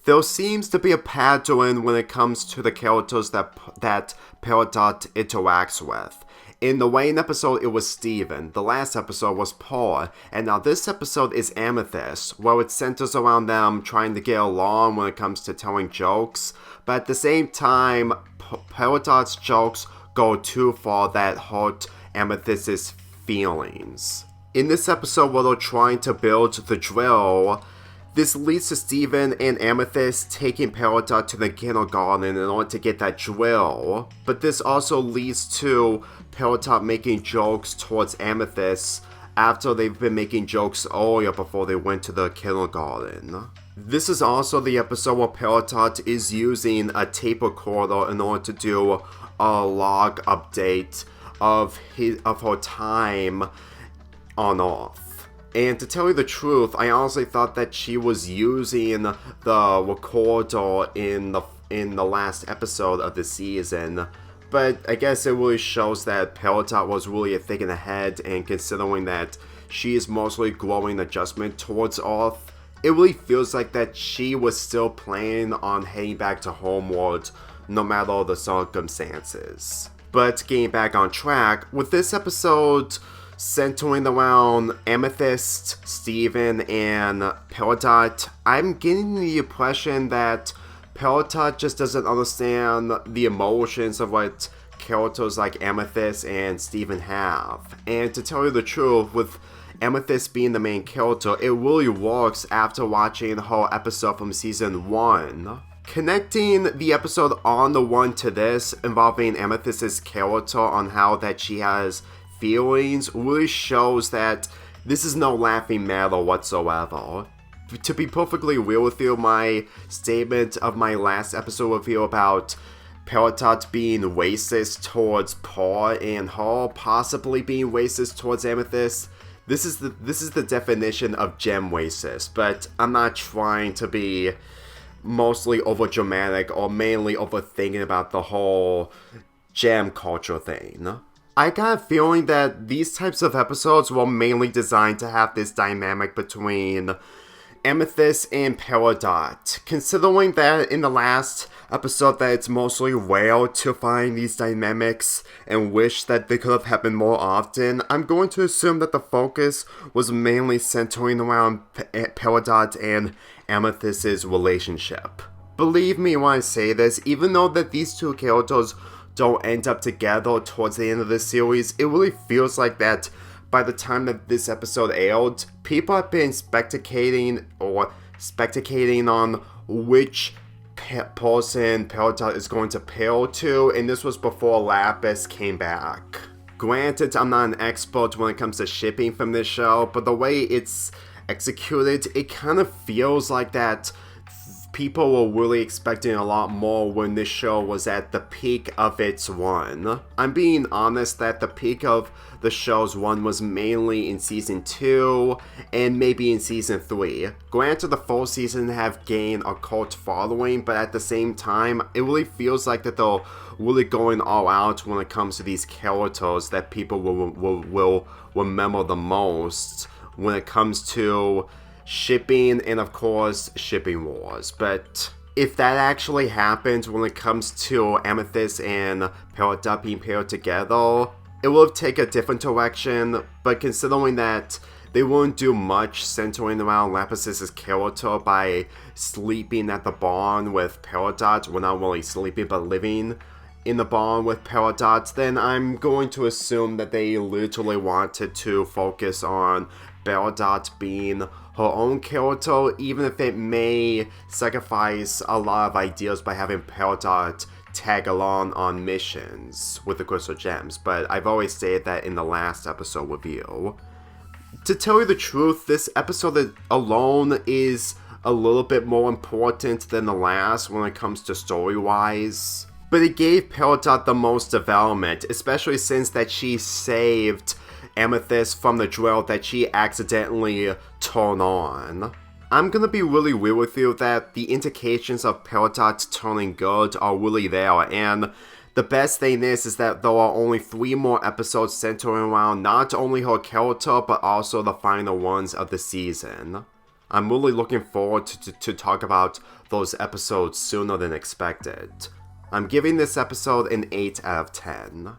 There seems to be a pattern when it comes to the characters that Peridot interacts with. In the Wayne episode, it was Steven, the last episode was Paul, and now this episode is Amethyst, where it centers around them trying to get along when it comes to telling jokes, but at the same time, Peridot's jokes go too far that hurt Amethyst's feelings. In this episode where they're trying to build the drill, this leads to Steven and Amethyst taking Peridot to the kindergarten in order to get that drill, but this also leads to Peridot making jokes towards Amethyst after they've been making jokes earlier before they went to the kindergarten. This is also the episode where Peridot is using a tape recorder in order to do a log update of her time on Earth. And to tell you the truth, I honestly thought that she was using the recorder in the last episode of the season. But I guess it really shows that Peridot was really thinking ahead, and considering that she is mostly growing adjustment towards Earth, it really feels like that she was still planning on heading back to Homeworld no matter the circumstances. But getting back on track, with this episode centering around Amethyst, Steven, and Peridot, I'm getting the impression that Peridot just doesn't understand the emotions of what characters like Amethyst and Steven have. And to tell you the truth, with Amethyst being the main character, it really works after watching the whole episode from season 1. Connecting the episode on the one to this, involving Amethyst's character on how that she has feelings, really shows that this is no laughing matter whatsoever. To be perfectly real with you, my statement of my last episode review about Peridot being racist towards Paul and her possibly being racist towards Amethyst, this is the definition of gem racist, but I'm not trying to be mostly overdramatic or mainly overthinking about the whole gem culture thing. I got a feeling that these types of episodes were mainly designed to have this dynamic between Amethyst and Peridot. Considering that in the last episode that it's mostly rare to find these dynamics and wish that they could have happened more often, I'm going to assume that the focus was mainly centering around Peridot and Amethyst's relationship. Believe me when I say this, even though that these two characters don't end up together towards the end of the series, it really feels like that by the time that this episode aired, people have been speculating on which person Peridot is going to pair to, and this was before Lapis came back. Granted, I'm not an expert when it comes to shipping from this show, but the way it's executed, it kind of feels like that people were really expecting a lot more when this show was at the peak of its run. I'm being honest that the peak of the show's run was mainly in season 2 and maybe in season 3. Granted, the full season have gained a cult following, but at the same time, it really feels like that they're really going all out when it comes to these characters that people will remember the most when it comes to shipping and of course shipping wars. But if that actually happens when it comes to Amethyst and Peridot being paired together, it will take a different direction. But considering that they won't do much centering around Lapis's character by sleeping at the barn with Peridot, well, not really sleeping but living in the barn with Peridot, then I'm going to assume that they literally wanted to focus on Peridot being her own character, even if it may sacrifice a lot of ideas by having Peridot tag along on missions with the Crystal Gems, but I've always stated that in the last episode review. To tell you the truth, this episode alone is a little bit more important than the last when it comes to story-wise, but it gave Peridot the most development, especially since that she saved Amethyst from the drill that she accidentally turned on. I'm gonna be really real with you that the indications of Peridot turning good are really there, and the best thing is that there are only 3 more episodes centering around not only her character, but also the final ones of the season. I'm really looking forward to talk about those episodes sooner than expected. I'm giving this episode an 8 out of 10.